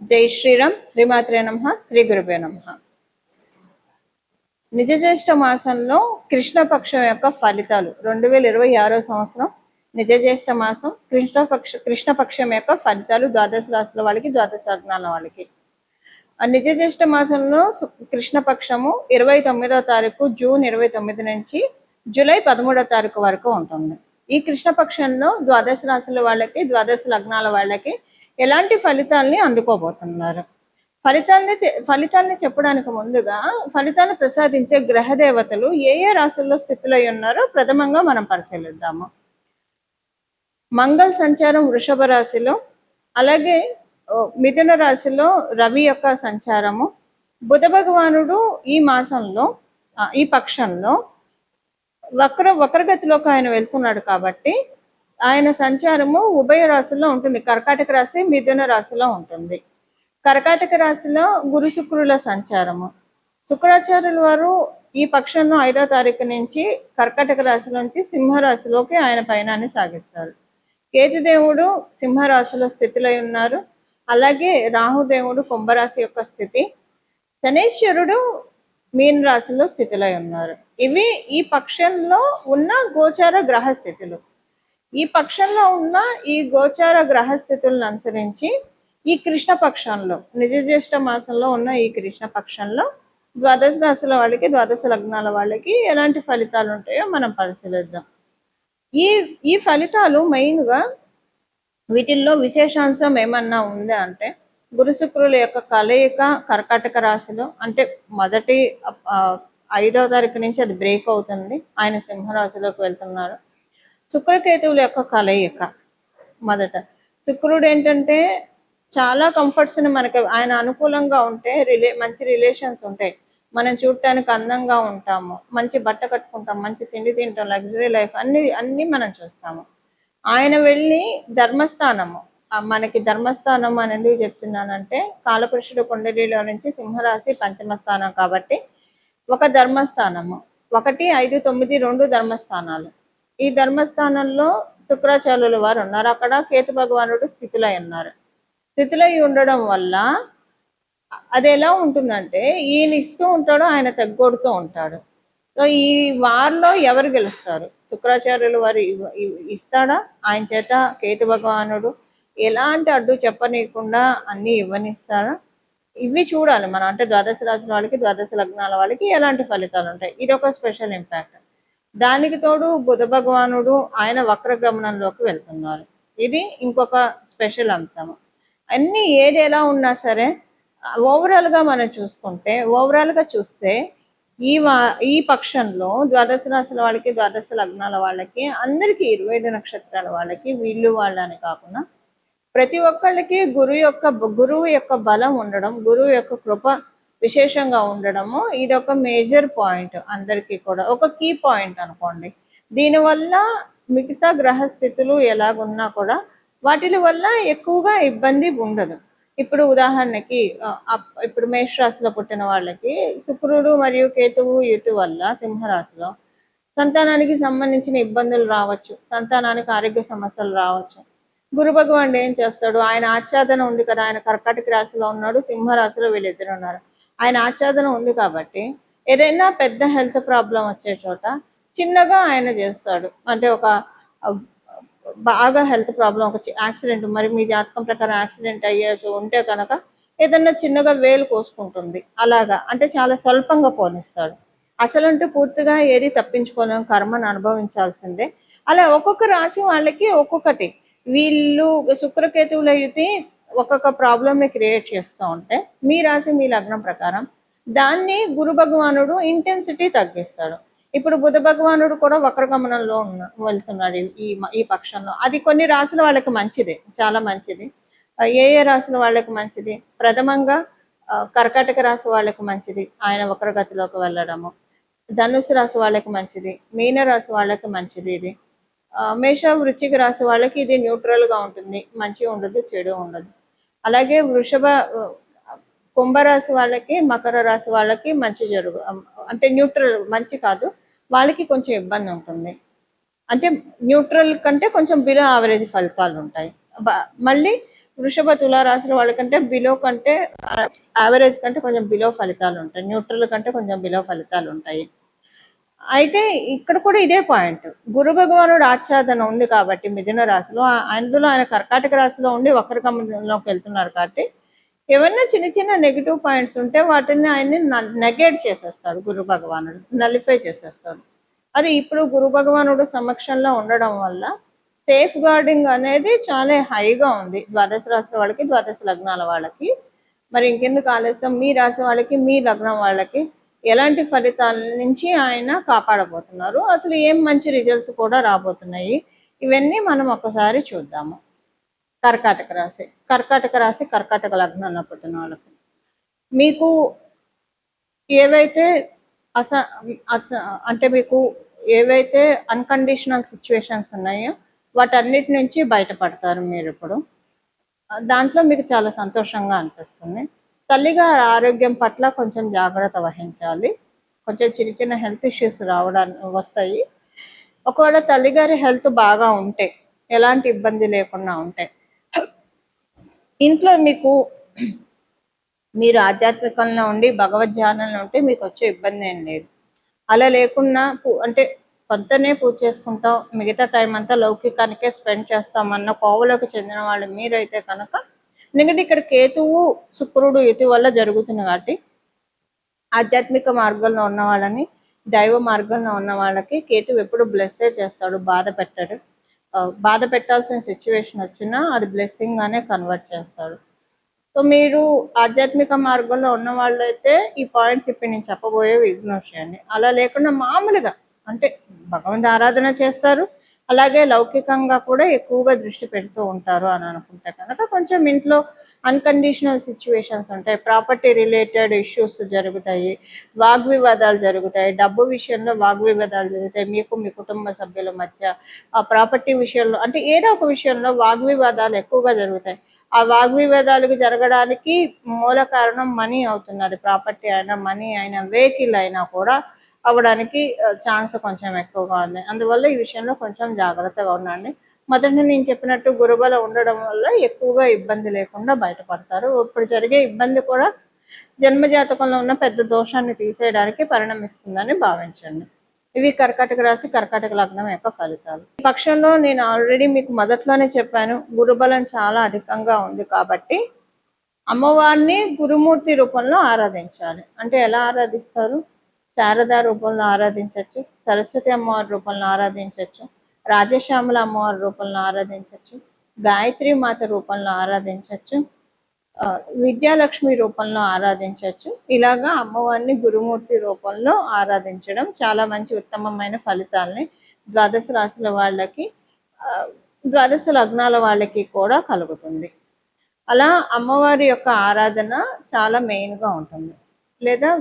జై శ్రీరామ్. శ్రీమాత్రే నమః. శ్రీ గురుభ్యో నమః. నిజ జ్యేష్ఠ మాసంలో కృష్ణపక్షం యొక్క ఫలితాలు 2026 సంవత్సరం నిజ జ్యేష్ఠ మాసం కృష్ణపక్షం యొక్క ఫలితాలు ద్వాదశ రాశుల వాళ్ళకి, ద్వాదశ లగ్నాల వాళ్ళకి. నిజ జ్యేష్ఠ మాసంలో కృష్ణపక్షము 29వ తారీఖు జూన్ 29 నుంచి జూలై 13వ తారీఖు వరకు ఉంటుంది. ఈ కృష్ణపక్షంలో ద్వాదశ రాశుల వాళ్ళకి, ద్వాదశ లగ్నాల వాళ్ళకి ఎలాంటి ఫలితాలని అందుకోబోతున్నారు? ఫలితాలని చెప్పడానికి ముందుగా ఫలితాన్ని ప్రసాదించే గ్రహ దేవతలు ఏ ఏ రాశుల్లో స్థితులై ఉన్నారో ప్రథమంగా మనం పరిశీలిద్దాము. మంగళ సంచారం వృషభ రాశిలో, అలాగే మిథున రాశిలో రవి యొక్క సంచారము, బుధ భగవానుడు ఈ మాసంలో ఈ పక్షంలో వక్రగతిలోకి ఆయన వెళ్తున్నాడు కాబట్టి ఆయన సంచారము ఉభయ రాశుల్లో ఉంటుంది. కర్కాటక రాశి, మిథున రాశిలో ఉంటుంది. కర్కాటక రాశిలో గురు శుక్రుల సంచారము. శుక్రాచార్యుల వారు ఈ పక్షంలో 5వ తారీఖు నుంచి కర్కాటక రాశి నుంచి సింహరాశిలోకి ఆయన పయనాన్ని సాగిస్తారు. కేతుదేవుడు సింహరాశిలో స్థితిలో ఉన్నారు. అలాగే రాహుదేవుడు కుంభరాశి యొక్క స్థితి, శనేశ్వరుడు మీన రాశిలో స్థితిలో ఉన్నారు. ఇవి ఈ పక్షంలో ఉన్న గోచార గ్రహ స్థితులు. ఈ పక్షంలో ఉన్న ఈ గోచార గ్రహ స్థితులను అనుసరించి ఈ కృష్ణపక్షంలో నిజ జ్యేష్ఠ మాసంలో ఉన్న ఈ కృష్ణపక్షంలో ద్వాదశ రాశుల వాళ్ళకి, ద్వాదశ లగ్నాల వాళ్ళకి ఎలాంటి ఫలితాలు ఉంటాయో మనం పరిశీలిద్దాం. ఈ ఫలితాలు మెయిన్గా వీటిల్లో విశేషాంశం ఏమన్నా ఉందా అంటే, గురు శుక్రుల యొక్క కలయిక కర్కాటక రాశిలో, అంటే మొదటి 5వ తారీఖు నుంచి అది బ్రేక్ అవుతుంది, ఆయన సింహరాశిలోకి వెళ్తున్నారు. శుక్రకేతువుల యొక్క కలయిక మొదట. శుక్రుడు ఏంటంటే చాలా కంఫర్ట్స్ని మనకి ఆయన అనుకూలంగా ఉంటే మంచి రిలేషన్స్ ఉంటాయి, మనం చూడటానికి అందంగా ఉంటాము, మంచి బట్ట కట్టుకుంటాం, మంచి తిండి తింటాం, లగ్జరీ లైఫ్ అన్ని మనం చూస్తాము. ఆయన వెళ్ళి ధర్మస్థానము, మనకి ధర్మస్థానం అని ఎందుకు చెప్తున్నానంటే కాలపురుషుడు కుండలిలో నుంచి సింహరాశి పంచమ స్థానం కాబట్టి ఒక ధర్మస్థానము, 1, 5, 9 2 ధర్మస్థానాలు. ఈ ధర్మస్థానంలో శుక్రాచార్యుల వారు ఉన్నారు. అక్కడ కేతు భగవానుడు స్థితిలో ఉన్నారు. స్థితిలో ఉండడం వల్ల అది ఎలా ఉంటుందంటే ఈయన ఇస్తూ ఉంటాడు, ఆయన తగ్గొడుతూ ఉంటాడు. సో ఈ వారిలో ఎవరు గెలుస్తారు? శుక్రాచార్యుల వారు ఇస్తాడా? ఆయన చేత కేతు భగవానుడు ఎలాంటి అడ్డు చెప్పనీయకుండా అన్ని ఇవ్వనిస్తాడా? ఇవి చూడాలి మనం. అంటే ద్వాదశ రాశుల వాళ్ళకి, ద్వాదశ లగ్నాల వాళ్ళకి ఎలాంటి ఫలితాలు ఉంటాయి, ఇది ఒక స్పెషల్ ఇంపాక్ట్. దానికి తోడు బుధ భగవానుడు ఆయన వక్రగమనంలోకి వెళ్తున్నారు, ఇది ఇంకొక స్పెషల్ అంశము. అన్ని ఏది ఎలా ఉన్నా సరే ఓవరాల్గా మనం చూసుకుంటే, ఓవరాల్గా చూస్తే ఈ పక్షంలో ద్వాదశ రాశుల వాళ్ళకి, ద్వాదశ లగ్నాల వాళ్ళకి అందరికీ 27 నక్షత్రాల వాళ్ళకి, వీళ్ళు వాళ్ళని కాకుండా ప్రతి ఒక్కళ్ళకి గురువు యొక్క బలం ఉండడం, గురువు యొక్క కృప విశేషంగా ఉండడము ఇది ఒక మేజర్ పాయింట్. అందరికీ కూడా ఒక కీ పాయింట్ అనుకోండి. దీనివల్ల మిగతా గ్రహస్థితులు ఎలాగున్నా కూడా వాటి వల్ల ఎక్కువగా ఇబ్బంది ఉండదు. ఇప్పుడు ఉదాహరణకి ఇప్పుడు మేషరాశిలో పుట్టిన వాళ్ళకి శుక్రుడు మరియు కేతువు యుతి వల్ల సింహరాశిలో సంతానానికి సంబంధించిన ఇబ్బందులు రావచ్చు, సంతానానికి ఆరోగ్య సమస్యలు రావచ్చు. గురు భగవానుడు ఏం చేస్తాడు? ఆయన ఆచ్ఛాదన ఉంది కదా, ఆయన కర్కాటక రాశిలో ఉన్నాడు, సింహరాశిలో వీళ్ళిద్దరు ఉన్నారు. ఆయన ఆచ్ఛాదన ఉంది కాబట్టి ఏదైనా పెద్ద హెల్త్ ప్రాబ్లం వచ్చే చోట చిన్నగా ఆయన చేస్తాడు. అంటే ఒక బాగా హెల్త్ ప్రాబ్లం, ఒక యాక్సిడెంట్, మరి మీ జాతకం ప్రకారం యాక్సిడెంట్ అయ్యేసి ఉంటే కనుక ఏదన్నా చిన్నగా వేలు కోసుకుంటుంది, అలాగా అంటే చాలా స్వల్పంగా పోనిస్తాడు. అసలంటూ పూర్తిగా ఏది తప్పించుకోలేం, కర్మను అనుభవించాల్సిందే. అలా ఒక్కొక్క రాశి వాళ్ళకి ఒక్కొక్కటి, వీళ్ళు శుక్రకేతువుల యుతి ఒక్కొక్క ప్రాబ్లమ్ని క్రియేట్ చేస్తూ ఉంటే మీ రాశి మీ లగ్నం ప్రకారం దాన్ని గురు భగవానుడు ఇంటెన్సిటీ తగ్గిస్తాడు. ఇప్పుడు బుధ భగవానుడు కూడా వక్రగమనంలో వెళ్తున్నాడు ఈ పక్షంలో. అది కొన్ని రాశుల వాళ్ళకి మంచిది, చాలా మంచిది. ఏ రాశుల వాళ్ళకి మంచిది? ప్రథమంగా కర్కాటక రాశి వాళ్ళకి మంచిది ఆయన వక్రగతిలోకి వెళ్ళడము. ధనుసు రాశి వాళ్ళకి మంచిది, మీన రాశి వాళ్ళకి మంచిది ఇది. మేష వృశ్చిక రాశి వాళ్ళకి ఇది న్యూట్రల్గా ఉంటుంది, మంచి ఉండదు, చెడు ఉండదు. అలాగే కుంభరాశి వాళ్ళకి, మకర రాశి వాళ్ళకి మంచి అంటే న్యూట్రల్, మంచి కాదు, వాళ్ళకి కొంచెం ఇబ్బంది ఉంటుంది. అంటే న్యూట్రల్ కంటే కొంచెం బిలో యావరేజ్ ఫలితాలు ఉంటాయి. మళ్ళీ వృషభ తులారాశుల వాళ్ళకంటే బిలో కంటే యావరేజ్ కంటే కొంచెం బిలో ఫలితాలు ఉంటాయి, న్యూట్రల్ కంటే కొంచెం బిలో ఫలితాలు ఉంటాయి. అయితే ఇక్కడ కూడా ఇదే పాయింట్, గురు భగవానుడు ఆచ్ఛాదన ఉంది కాబట్టి మిథున రాశిలో, అందులో ఆయన కర్కాటక రాశిలో ఉండి వక్రగమనంలోకి వెళ్తున్నారు కాబట్టి ఏమన్నా చిన్న చిన్న నెగిటివ్ పాయింట్స్ ఉంటే వాటిని ఆయన్ని నెగేట్ చేసేస్తాడు గురు భగవానుడు, నలిఫై చేసేస్తాడు. అది ఇప్పుడు గురు భగవానుడు సమక్షంలో ఉండడం వల్ల సేఫ్ గార్డింగ్ అనేది చాలా హైగా ఉంది ద్వాదశ రాశి వాళ్ళకి, ద్వాదశ లగ్నాల వాళ్ళకి. మరి ఇంకెందుకు ఆలస్యం, మీ రాశి వాళ్ళకి, మీ లగ్నం వాళ్ళకి ఎలాంటి ఫలితాల నుంచి ఆయన కాపాడబోతున్నారు, అసలు ఏం మంచి రిజల్ట్స్ కూడా రాబోతున్నాయి, ఇవన్నీ మనం ఒకసారి చూద్దాము. కర్కాటక రాశి, కర్కాటక రాశి కర్కాటక లగ్నంలో పుట్టిన వాళ్ళకి మీకు ఏవైతే అంటే మీకు ఏవైతే అన్కండిషనల్ సిచ్యువేషన్స్ ఉన్నాయో వాటన్నిటి నుంచి బయటపడతారు మీరు ఇప్పుడు. దాంట్లో మీకు చాలా సంతోషంగా అనిపిస్తుంది. తల్లిగారి ఆరోగ్యం పట్ల కొంచెం జాగ్రత్త వహించాలి. కొంచెం చిన్న చిన్న హెల్త్ ఇష్యూస్ వస్తాయి. ఒకవేళ తల్లిగారి హెల్త్ బాగా ఉంటే, ఎలాంటి ఇబ్బంది లేకుండా ఉంటే, ఇంట్లో మీరు ఆధ్యాత్మికంలో ఉండి భగవద్ధ్యానంలో ఉంటే మీకు వచ్చే ఇబ్బంది ఏం లేదు. అలా లేకున్నా అంటే కొంతనే పూజ చేసుకుంటాం, మిగతా టైం అంతా లౌకికానికే స్పెండ్ చేస్తామన్న కోవలోకి చెందిన వాళ్ళు మీరైతే కనుక, ఎందుకంటే ఇక్కడ కేతువు శుక్రుడు యుతి వల్ల జరుగుతుంది కాబట్టి ఆధ్యాత్మిక మార్గంలో ఉన్న వాళ్ళని, దైవ మార్గంలో ఉన్న వాళ్ళకి కేతువు ఎప్పుడు బ్లెస్సే చేస్తాడు, బాధ పెట్టాడు. బాధ పెట్టాల్సిన సిచ్యువేషన్ వచ్చినా అది బ్లెస్సింగ్ గానే కన్వర్ట్ చేస్తాడు. సో మీరు ఆధ్యాత్మిక మార్గంలో ఉన్న వాళ్ళైతే ఈ పాయింట్స్ ఇప్పుడు నేను చెప్పబోయేవి ఇగ్నోర్ చేయండి. అలా లేకుండా మామూలుగా అంటే భగవంతు ఆరాధన చేస్తారు, అలాగే లౌకికంగా కూడా ఎక్కువగా దృష్టి పెడుతూ ఉంటారు అని అనుకుంటే కనుక కొంచెం ఇంట్లో అన్కండిషనల్ సిచ్యువేషన్స్ ఉంటాయి, ప్రాపర్టీ రిలేటెడ్ ఇష్యూస్ జరుగుతాయి, వాగ్వివాదాలు జరుగుతాయి, డబ్బు విషయంలో వాగ్వివాదాలు జరుగుతాయి, మీకు మీ కుటుంబ సభ్యుల మధ్య, ఆ ప్రాపర్టీ విషయంలో అంటే ఏదో ఒక విషయంలో వాగ్వివాదాలు ఎక్కువగా జరుగుతాయి. ఆ వాగ్వివాదాలకు జరగడానికి మూల కారణం మనీ అవుతుంది. అది ప్రాపర్టీ అయినా, మనీ అయినా, వెహికల్ అయినా కూడా అవ్వడానికి ఛాన్స్ కొంచెం ఎక్కువగా ఉంది. అందువల్ల ఈ విషయంలో కొంచెం జాగ్రత్తగా ఉండండి. మొదట నేను చెప్పినట్టు గురుబల ఉండడం వల్ల ఎక్కువగా ఇబ్బంది లేకుండా బయటపడతారు. ఇప్పుడు జరిగే ఇబ్బంది కూడా జన్మజాతకంలో ఉన్న పెద్ద దోషాన్ని తీసేయడానికి పరిణమిస్తుందని భావించండి. ఇవి కర్కాటక రాశి కర్కాటక లగ్నం యొక్క ఫలితాలు. ఈ పక్షంలో నేను ఆల్రెడీ మీకు మొదట్లోనే చెప్పాను, గురుబలం చాలా అధికంగా ఉంది కాబట్టి అమ్మవారిని గురుమూర్తి రూపంలో ఆరాధించాలి. అంటే ఎలా ఆరాధిస్తారు? శారదా రూపంలో ఆరాధించవచ్చు, సరస్వతి అమ్మవారి రూపంలో ఆరాధించవచ్చు, రాజశ్యామల అమ్మవారి రూపంలో ఆరాధించవచ్చు, గాయత్రి మాత రూపంలో ఆరాధించవచ్చు, విద్యాలక్ష్మి రూపంలో ఆరాధించవచ్చు. ఇలాగా అమ్మవారిని గురుమూర్తి రూపంలో ఆరాధించడం చాలా మంచి ఉత్తమమైన ఫలితాలని ద్వాదశ రాశుల వాళ్ళకి, ద్వాదశ లగ్నాల వాళ్ళకి కూడా కలుగుతుంది. అలా అమ్మవారి యొక్క ఆరాధన చాలా మెయిన్గా ఉంటుంది. లేదా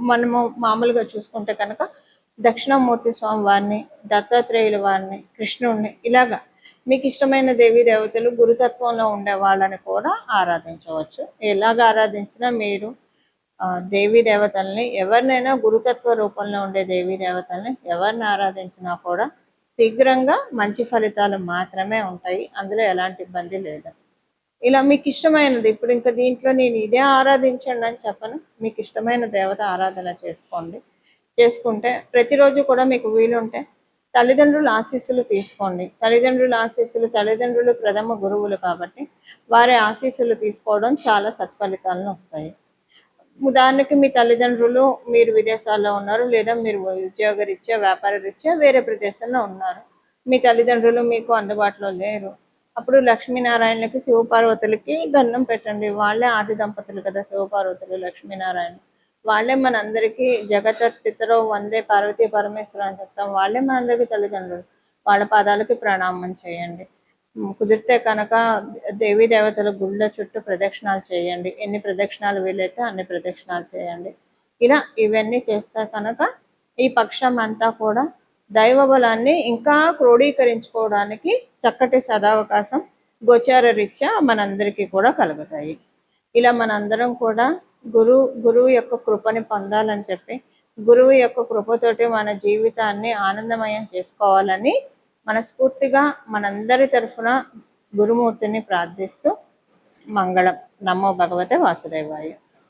మనము మామూలుగా చూసుకుంటే కనుక దక్షిణామూర్తి స్వామి వారిని, దత్తాత్రేయుల వారిని, కృష్ణుడిని, ఇలాగా మీకు ఇష్టమైన దేవీ దేవతలు గురుతత్వంలో ఉండే వాళ్ళని కూడా ఆరాధించవచ్చు. ఎలాగ ఆరాధించినా మీరు దేవీ దేవతల్ని ఎవరినైనా గురుతత్వ రూపంలో ఉండే దేవీ దేవతల్ని ఎవరిని ఆరాధించినా కూడా శీఘ్రంగా మంచి ఫలితాలు మాత్రమే ఉంటాయి. అందులో ఎలాంటి ఇబ్బంది లేదు. ఇలా మీకు ఇష్టమైనది, ఇప్పుడు ఇంకా దీంట్లో నేను ఇదే ఆరాధించండి అని చెప్పను, మీకు ఇష్టమైన దేవత ఆరాధన చేసుకుంటే ప్రతిరోజు కూడా మీకు వీలుంటే తల్లిదండ్రుల ఆశీస్సులు తీసుకోండి. తల్లిదండ్రులు ప్రథమ గురువులు కాబట్టి వారి ఆశీస్సులు తీసుకోవడం చాలా సత్ఫలితాలను వస్తాయి. ఉదాహరణకి మీ తల్లిదండ్రులు మీరు విదేశాల్లో ఉన్నారు, లేదా మీరు ఉద్యోగరీత్యా వ్యాపార రీత్యా వేరే ప్రదేశంలో ఉన్నారు, మీ తల్లిదండ్రులు మీకు అందుబాటులో లేరు. అప్పుడు లక్ష్మీనారాయణలకి, శివపార్వతులకి దండం పెట్టండి. వాళ్ళే ఆది దంపతులు కదా శివపార్వతులు, లక్ష్మీనారాయణ. వాళ్ళే మనందరికీ జగతపితరో వందే పార్వతీ పరమేశ్వర అని చెప్తాం. వాళ్ళే మనందరికీ తల్లిదండ్రులు. వాళ్ళ పాదాలకి ప్రణామం చేయండి. కుదిరితే కనుక దేవీ దేవతల గుళ్ళ చుట్టూ ప్రదక్షిణాలు చేయండి. ఎన్ని ప్రదక్షిణాలు వీలైతే అన్ని ప్రదక్షిణాలు చేయండి. ఇలా ఇవన్నీ చేస్తే కనుక ఈ పక్షం అంతా కూడా దైవ బలాన్ని ఇంకా క్రోడీకరించుకోవడానికి చక్కటి సదావకాశం గోచార రీత్యా మనందరికీ కూడా కలుగుతాయి. ఇలా మనందరం కూడా గురువు యొక్క కృపని పొందాలని చెప్పి, గురువు యొక్క కృపతోటి మన జీవితాన్ని ఆనందమయం చేసుకోవాలని మనస్ఫూర్తిగా మనందరి తరఫున గురుమూర్తిని ప్రార్థిస్తూ మంగళం. నమో భగవతే వాసుదేవాయ.